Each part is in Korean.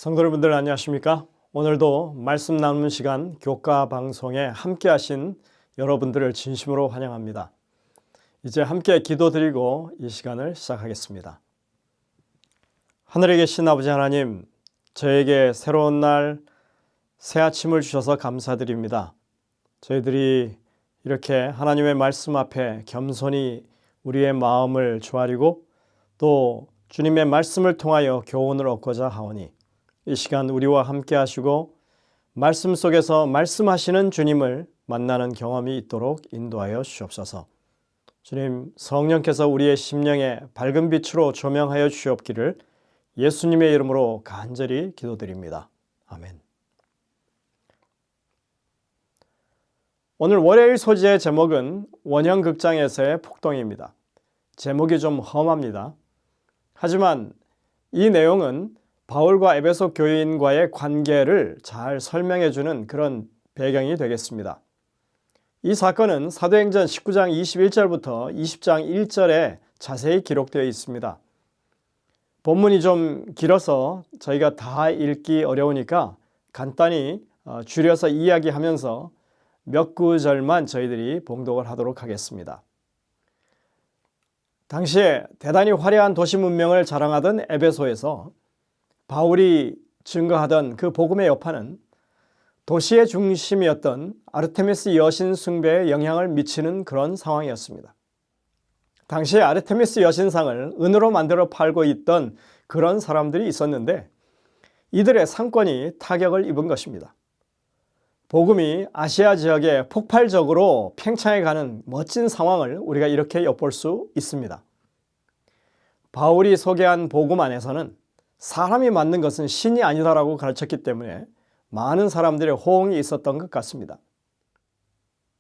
성도님들 안녕하십니까? 오늘도 말씀 나누는 시간 교가 방송에 함께 하신 여러분들을 진심으로 환영합니다. 이제 함께 기도드리고 이 시간을 시작하겠습니다. 하늘에 계신 아버지 하나님, 저에게 새로운 날 새 아침을 주셔서 감사드립니다. 저희들이 이렇게 하나님의 말씀 앞에 겸손히 우리의 마음을 조아리고 또 주님의 말씀을 통하여 교훈을 얻고자 하오니 이 시간 우리와 함께 하시고 말씀 속에서 말씀하시는 주님을 만나는 경험이 있도록 인도하여 주옵소서. 주님, 성령께서 우리의 심령에 밝은 빛으로 조명하여 주옵기를 예수님의 이름으로 간절히 기도드립니다. 아멘. 오늘 월요일 소지의 제목은 원형극장에서의 폭동입니다. 제목이 좀 험합니다. 하지만 이 내용은 바울과 에베소 교인과의 관계를 잘 설명해주는 그런 배경이 되겠습니다. 이 사건은 사도행전 19장 21절부터 20장 1절에 자세히 기록되어 있습니다. 본문이 좀 길어서 저희가 다 읽기 어려우니까 간단히 줄여서 이야기하면서 몇 구절만 저희들이 봉독을 하도록 하겠습니다. 당시에 대단히 화려한 도시 문명을 자랑하던 에베소에서 바울이 증거하던 그 복음의 여파는 도시의 중심이었던 아르테미스 여신 숭배에 영향을 미치는 그런 상황이었습니다. 당시에 아르테미스 여신상을 은으로 만들어 팔고 있던 그런 사람들이 있었는데 이들의 상권이 타격을 입은 것입니다. 복음이 아시아 지역에 폭발적으로 팽창해가는 멋진 상황을 우리가 이렇게 엿볼 수 있습니다. 바울이 소개한 복음 안에서는 사람이 만든 것은 신이 아니다라고 가르쳤기 때문에 많은 사람들의 호응이 있었던 것 같습니다.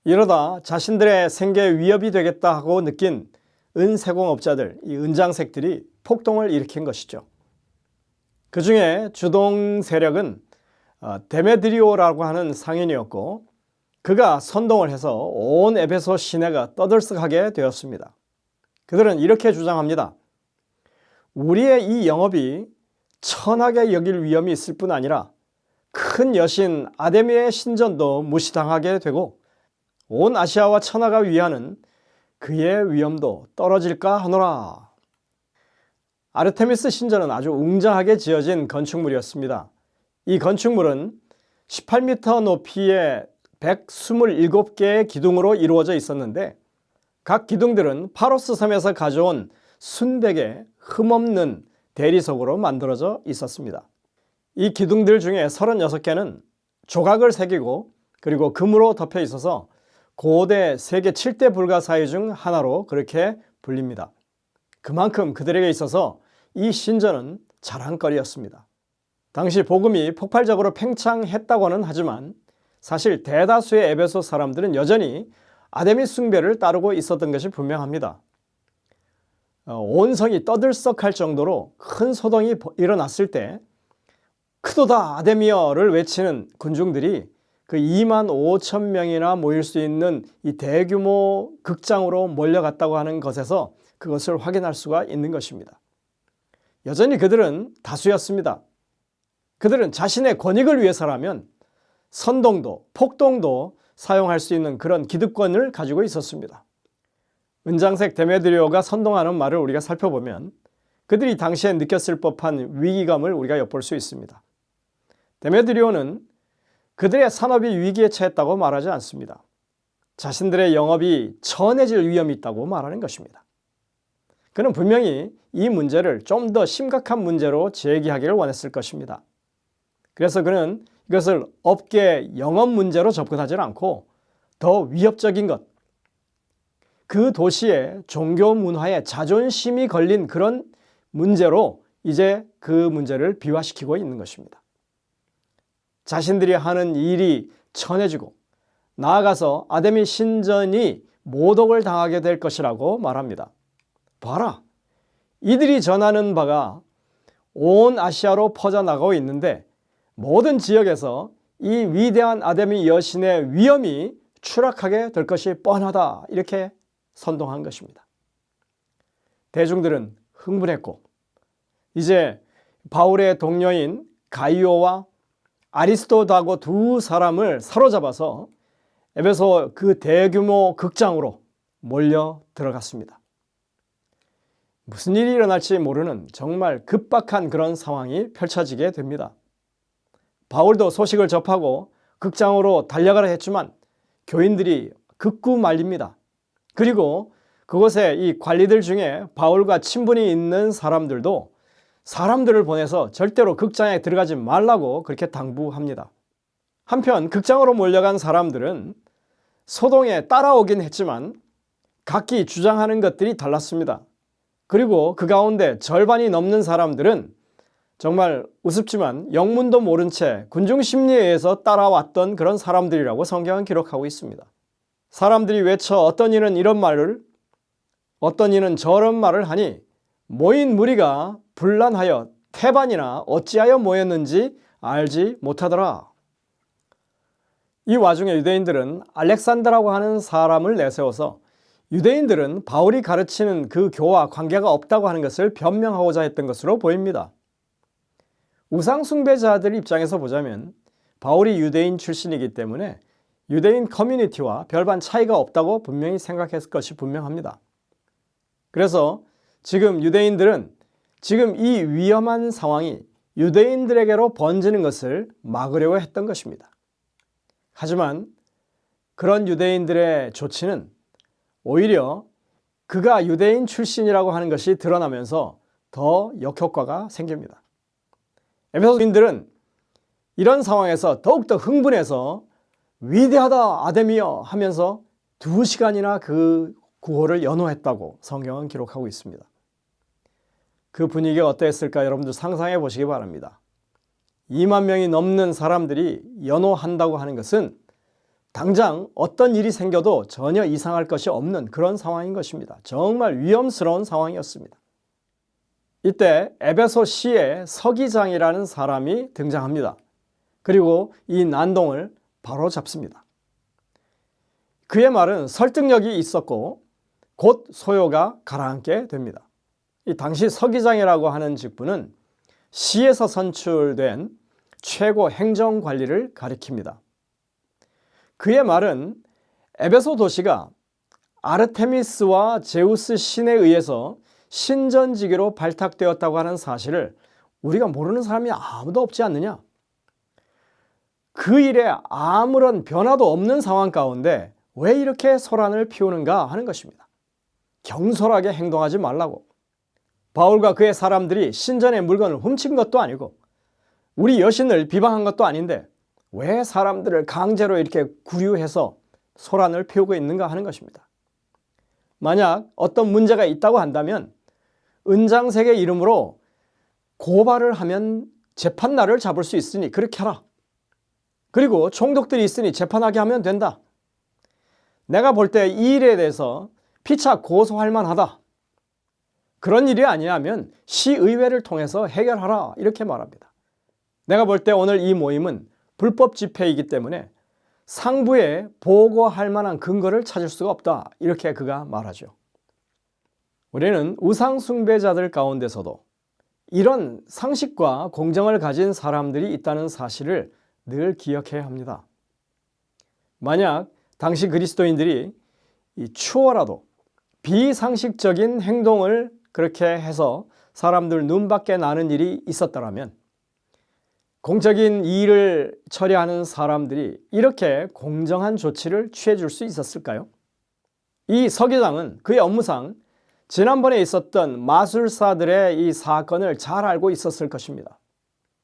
이러다 자신들의 생계에 위협이 되겠다 하고 느낀 은세공업자들, 이 은장색들이 폭동을 일으킨 것이죠. 그 중에 주동 세력은 데메드리오라고 하는 상인이었고 그가 선동을 해서 온 에베소 시내가 떠들썩하게 되었습니다. 그들은 이렇게 주장합니다. 우리의 이 영업이 천하게 여길 위험이 있을 뿐 아니라 큰 여신 아데미의 신전도 무시당하게 되고 온 아시아와 천하가 위하는 그의 위엄도 떨어질까 하노라. 아르테미스 신전은 아주 웅장하게 지어진 건축물이었습니다. 이 건축물은 18m 높이의 127개의 기둥으로 이루어져 있었는데 각 기둥들은 파로스 섬에서 가져온 순백의 흠없는 대리석으로 만들어져 있었습니다. 이 기둥들 중에 36개는 조각을 새기고 그리고 금으로 덮여 있어서 고대 세계 7대 불가사의 중 하나로 그렇게 불립니다. 그만큼 그들에게 있어서 이 신전은 자랑거리였습니다. 당시 복음이 폭발적으로 팽창했다고는 하지만 사실 대다수의 에베소 사람들은 여전히 아데미 숭배를 따르고 있었던 것이 분명합니다. 온 성이 떠들썩할 정도로 큰 소동이 일어났을 때 크도다 아데미어를 외치는 군중들이 그 2만 5천 명이나 모일 수 있는 이 대규모 극장으로 몰려갔다고 하는 것에서 그것을 확인할 수가 있는 것입니다. 여전히 그들은 다수였습니다. 그들은 자신의 권익을 위해서라면 선동도 폭동도 사용할 수 있는 그런 기득권을 가지고 있었습니다. 은장색 데메드리오가 선동하는 말을 우리가 살펴보면 그들이 당시에 느꼈을 법한 위기감을 우리가 엿볼 수 있습니다. 데메드리오는 그들의 산업이 위기에 처했다고 말하지 않습니다. 자신들의 영업이 천해질 위험이 있다고 말하는 것입니다. 그는 분명히 이 문제를 좀 더 심각한 문제로 제기하기를 원했을 것입니다. 그래서 그는 이것을 업계 영업 문제로 접근하지 않고 더 위협적인 것, 그 도시의 종교 문화에 자존심이 걸린 그런 문제로 이제 그 문제를 비화시키고 있는 것입니다. 자신들이 하는 일이 천해지고 나아가서 아데미 신전이 모독을 당하게 될 것이라고 말합니다. 봐라, 이들이 전하는 바가 온 아시아로 퍼져나가고 있는데 모든 지역에서 이 위대한 아데미 여신의 위엄이 추락하게 될 것이 뻔하다, 이렇게 선동한 것입니다. 대중들은 흥분했고 이제 바울의 동료인 가이오와 아리스토다고 두 사람을 사로잡아서 에베소 그 대규모 극장으로 몰려 들어갔습니다. 무슨 일이 일어날지 모르는 정말 급박한 그런 상황이 펼쳐지게 됩니다. 바울도 소식을 접하고 극장으로 달려가라 했지만 교인들이 극구 말립니다. 그리고 그곳에 이 관리들 중에 바울과 친분이 있는 사람들도 사람들을 보내서 절대로 극장에 들어가지 말라고 그렇게 당부합니다. 한편 극장으로 몰려간 사람들은 소동에 따라오긴 했지만 각기 주장하는 것들이 달랐습니다. 그리고 그 가운데 절반이 넘는 사람들은 정말 우습지만 영문도 모른 채 군중 심리에 의해서 따라왔던 그런 사람들이라고 성경은 기록하고 있습니다. 사람들이 외쳐 어떤 이는 이런 말을 어떤 이는 저런 말을 하니 모인 무리가 분란하여 태반이나 어찌하여 모였는지 알지 못하더라. 이 와중에 유대인들은 알렉산더라고 하는 사람을 내세워서 유대인들은 바울이 가르치는 그 교와 관계가 없다고 하는 것을 변명하고자 했던 것으로 보입니다. 우상 숭배자들 입장에서 보자면 바울이 유대인 출신이기 때문에 유대인 커뮤니티와 별반 차이가 없다고 분명히 생각했을 것이 분명합니다. 그래서 지금 유대인들은 지금 이 위험한 상황이 유대인들에게로 번지는 것을 막으려고 했던 것입니다. 하지만 그런 유대인들의 조치는 오히려 그가 유대인 출신이라고 하는 것이 드러나면서 더 역효과가 생깁니다. 에베소인들은 이런 상황에서 더욱더 흥분해서 위대하다 아데미여 하면서 2시간이나 그 구호를 연호했다고 성경은 기록하고 있습니다. 그 분위기가 어땠을까 여러분들 상상해 보시기 바랍니다. 2만 명이 넘는 사람들이 연호한다고 하는 것은 당장 어떤 일이 생겨도 전혀 이상할 것이 없는 그런 상황인 것입니다. 정말 위험스러운 상황이었습니다. 이때 에베소시의 서기장이라는 사람이 등장합니다. 그리고 이 난동을 바로 잡습니다. 그의 말은 설득력이 있었고 곧 소요가 가라앉게 됩니다. 이 당시 서기장이라고 하는 직분은 시에서 선출된 최고 행정관리를 가리킵니다. 그의 말은 에베소 도시가 아르테미스와 제우스 신에 의해서 신전지기로 발탁되었다고 하는 사실을 우리가 모르는 사람이 아무도 없지 않느냐? 그 일에 아무런 변화도 없는 상황 가운데 왜 이렇게 소란을 피우는가 하는 것입니다. 경솔하게 행동하지 말라고. 바울과 그의 사람들이 신전의 물건을 훔친 것도 아니고 우리 여신을 비방한 것도 아닌데 왜 사람들을 강제로 이렇게 구류해서 소란을 피우고 있는가 하는 것입니다. 만약 어떤 문제가 있다고 한다면 은장색의 이름으로 고발을 하면 재판날을 잡을 수 있으니 그렇게 하라. 그리고 총독들이 있으니 재판하게 하면 된다. 내가 볼 때 이 일에 대해서 피차 고소할 만하다. 그런 일이 아니라면 시의회를 통해서 해결하라 이렇게 말합니다. 내가 볼 때 오늘 이 모임은 불법 집회이기 때문에 상부에 보고할 만한 근거를 찾을 수가 없다 이렇게 그가 말하죠. 우리는 우상 숭배자들 가운데서도 이런 상식과 공정을 가진 사람들이 있다는 사실을 늘 기억해야 합니다. 만약 당시 그리스도인들이 추워라도 비상식적인 행동을 그렇게 해서 사람들 눈밖에 나는 일이 있었더라면 공적인 일을 처리하는 사람들이 이렇게 공정한 조치를 취해줄 수 있었을까요? 이 서기장은 그의 업무상 지난번에 있었던 마술사들의 이 사건을 잘 알고 있었을 것입니다.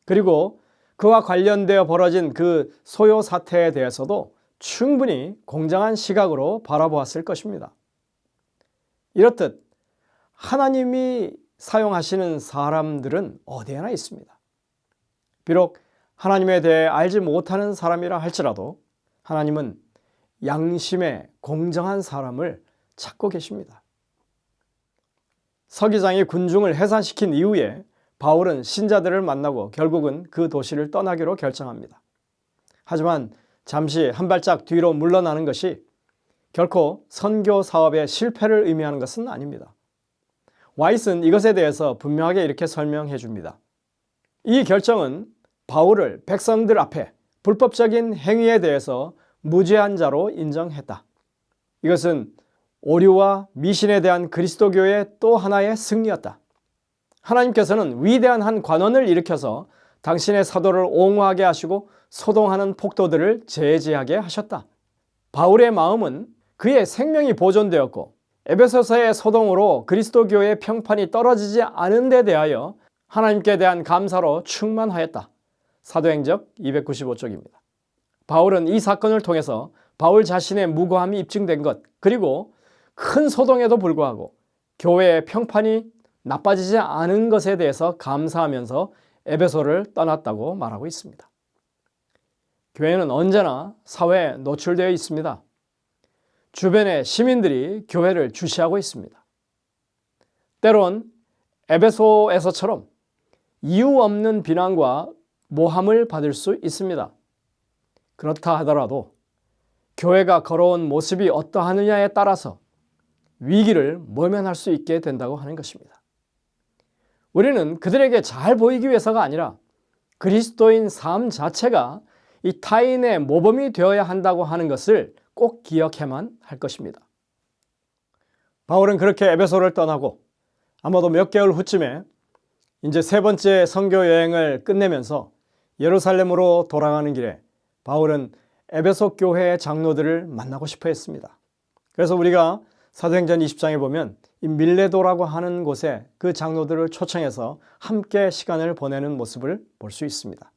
그리고 그와 관련되어 벌어진 그 소요 사태에 대해서도 충분히 공정한 시각으로 바라보았을 것입니다. 이렇듯 하나님이 사용하시는 사람들은 어디에나 있습니다. 비록 하나님에 대해 알지 못하는 사람이라 할지라도 하나님은 양심의 공정한 사람을 찾고 계십니다. 서기장이 군중을 해산시킨 이후에 바울은 신자들을 만나고 결국은 그 도시를 떠나기로 결정합니다. 하지만 잠시 한 발짝 뒤로 물러나는 것이 결코 선교 사업의 실패를 의미하는 것은 아닙니다. 와이스는 이것에 대해서 분명하게 이렇게 설명해 줍니다. 이 결정은 바울을 백성들 앞에 불법적인 행위에 대해서 무죄한 자로 인정했다. 이것은 오류와 미신에 대한 그리스도교의 또 하나의 승리였다. 하나님께서는 위대한 한 관원을 일으켜서 당신의 사도를 옹호하게 하시고 소동하는 폭도들을 제지하게 하셨다. 바울의 마음은 그의 생명이 보존되었고 에베소서의 소동으로 그리스도교의 평판이 떨어지지 않은 데 대하여 하나님께 대한 감사로 충만하였다. 사도행적 295쪽입니다. 바울은 이 사건을 통해서 바울 자신의 무고함이 입증된 것, 그리고 큰 소동에도 불구하고 교회의 평판이 나빠지지 않은 것에 대해서 감사하면서 에베소를 떠났다고 말하고 있습니다. 교회는 언제나 사회에 노출되어 있습니다. 주변의 시민들이 교회를 주시하고 있습니다. 때론 에베소에서처럼 이유 없는 비난과 모함을 받을 수 있습니다. 그렇다 하더라도 교회가 걸어온 모습이 어떠하느냐에 따라서 위기를 모면할 수 있게 된다고 하는 것입니다. 우리는 그들에게 잘 보이기 위해서가 아니라 그리스도인 삶 자체가 이 타인의 모범이 되어야 한다고 하는 것을 꼭 기억해야만 할 것입니다. 바울은 그렇게 에베소를 떠나고 아마도 몇 개월 후쯤에 이제 세 번째 선교 여행을 끝내면서 예루살렘으로 돌아가는 길에 바울은 에베소 교회의 장로들을 만나고 싶어 했습니다. 그래서 우리가 사도행전 20장에 보면 이 밀레도라고 하는 곳에 그 장로들을 초청해서 함께 시간을 보내는 모습을 볼 수 있습니다.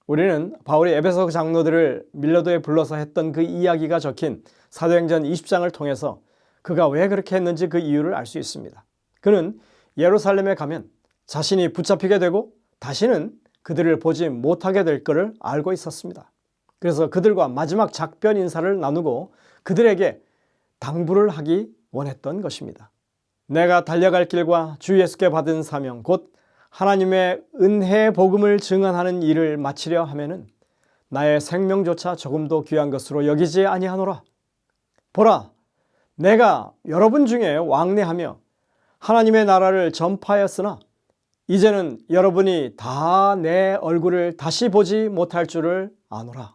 우리는 바울이 에베소 장로들을 밀레도에 불러서 했던 그 이야기가 적힌 사도행전 20장을 통해서 그가 왜 그렇게 했는지 그 이유를 알 수 있습니다. 그는 예루살렘에 가면 자신이 붙잡히게 되고 다시는 그들을 보지 못하게 될 것을 알고 있었습니다. 그래서 그들과 마지막 작별 인사를 나누고 그들에게 당부를 하기 원했던 것입니다. 내가 달려갈 길과 주 예수께 받은 사명 곧 하나님의 은혜의 복음을 증언하는 일을 마치려 하면은 나의 생명조차 조금도 귀한 것으로 여기지 아니하노라. 보라, 내가 여러분 중에 왕래하며 하나님의 나라를 전파하였으나 이제는 여러분이 다 내 얼굴을 다시 보지 못할 줄을 아노라.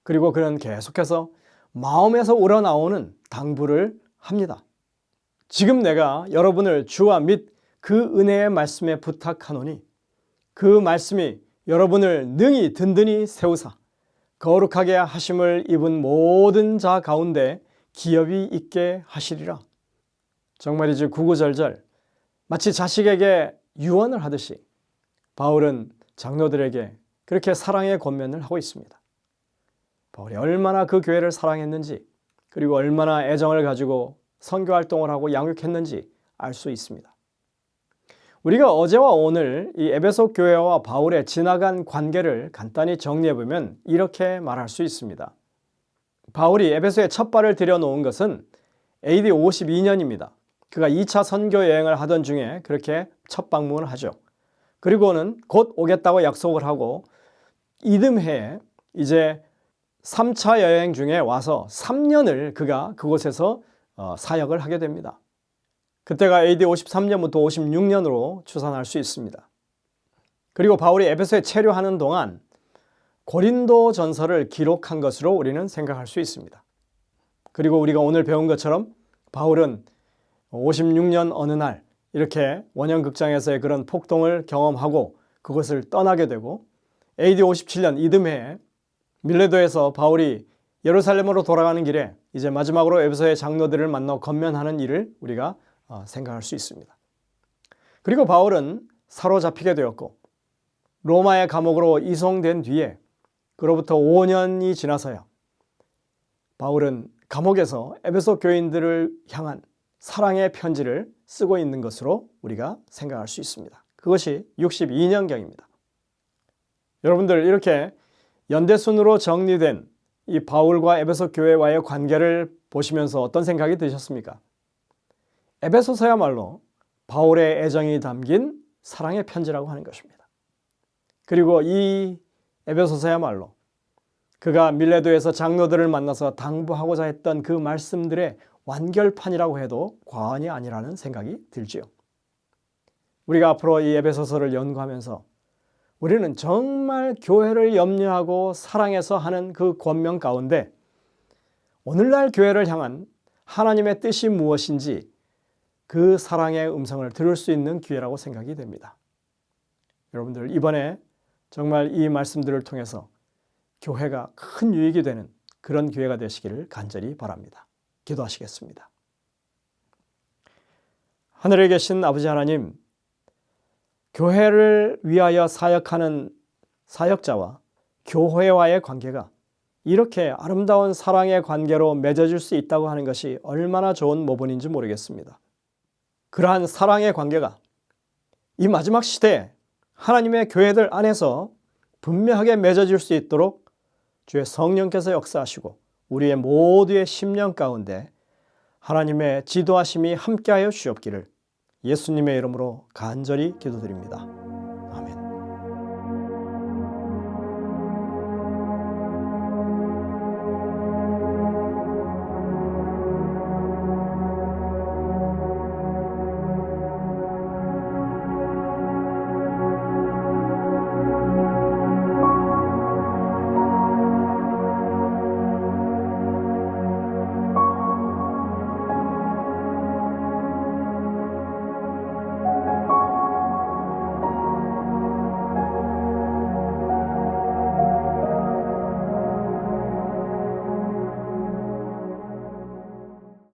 그리고 그는 계속해서 마음에서 우러나오는 당부를 합니다. 지금 내가 여러분을 주와 및 그 은혜의 말씀에 부탁하노니 그 말씀이 여러분을 능히 든든히 세우사 거룩하게 하심을 입은 모든 자 가운데 기업이 있게 하시리라. 정말이지 구구절절 마치 자식에게 유언을 하듯이 바울은 장로들에게 그렇게 사랑의 권면을 하고 있습니다. 바울이 얼마나 그 교회를 사랑했는지 그리고 얼마나 애정을 가지고 선교활동을 하고 양육했는지 알 수 있습니다. 우리가 어제와 오늘 이 에베소 교회와 바울의 지나간 관계를 간단히 정리해보면 이렇게 말할 수 있습니다. 바울이 에베소에 첫 발을 들여놓은 것은 AD 52년입니다. 그가 2차 선교 여행을 하던 중에 그렇게 첫 방문을 하죠. 그리고는 곧 오겠다고 약속을 하고 이듬해에 이제 3차 여행 중에 와서 3년을 그가 그곳에서 사역을 하게 됩니다. 그때가 AD 53년부터 56년으로 추산할 수 있습니다. 그리고 바울이 에베소에 체류하는 동안 고린도 전서를 기록한 것으로 우리는 생각할 수 있습니다. 그리고 우리가 오늘 배운 것처럼 바울은 56년 어느 날 이렇게 원형극장에서의 그런 폭동을 경험하고 그것을 떠나게 되고 AD 57년 이듬해에 밀레도에서 바울이 예루살렘으로 돌아가는 길에 이제 마지막으로 에베소의 장로들을 만나 권면하는 일을 우리가 생각할 수 있습니다. 그리고 바울은 사로잡히게 되었고 로마의 감옥으로 이송된 뒤에 그로부터 5년이 지나서야 바울은 감옥에서 에베소 교인들을 향한 사랑의 편지를 쓰고 있는 것으로 우리가 생각할 수 있습니다. 그것이 62년경입니다. 여러분들 이렇게 연대순으로 정리된 이 바울과 에베소 교회와의 관계를 보시면서 어떤 생각이 드셨습니까? 에베소서야말로 바울의 애정이 담긴 사랑의 편지라고 하는 것입니다. 그리고 이 에베소서야말로 그가 밀레도에서 장로들을 만나서 당부하고자 했던 그 말씀들의 완결판이라고 해도 과언이 아니라는 생각이 들지요. 우리가 앞으로 이 에베소서를 연구하면서 우리는 정말 교회를 염려하고 사랑해서 하는 그 권면 가운데 오늘날 교회를 향한 하나님의 뜻이 무엇인지 그 사랑의 음성을 들을 수 있는 기회라고 생각이 됩니다. 여러분들 이번에 정말 이 말씀들을 통해서 교회가 큰 유익이 되는 그런 기회가 되시기를 간절히 바랍니다. 기도하시겠습니다. 하늘에 계신 아버지 하나님, 교회를 위하여 사역하는 사역자와 교회와의 관계가 이렇게 아름다운 사랑의 관계로 맺어질 수 있다고 하는 것이 얼마나 좋은 모본인지 모르겠습니다. 그러한 사랑의 관계가 이 마지막 시대에 하나님의 교회들 안에서 분명하게 맺어질 수 있도록 주의 성령께서 역사하시고 우리의 모두의 심령 가운데 하나님의 지도하심이 함께하여 주옵기를 예수님의 이름으로 간절히 기도드립니다.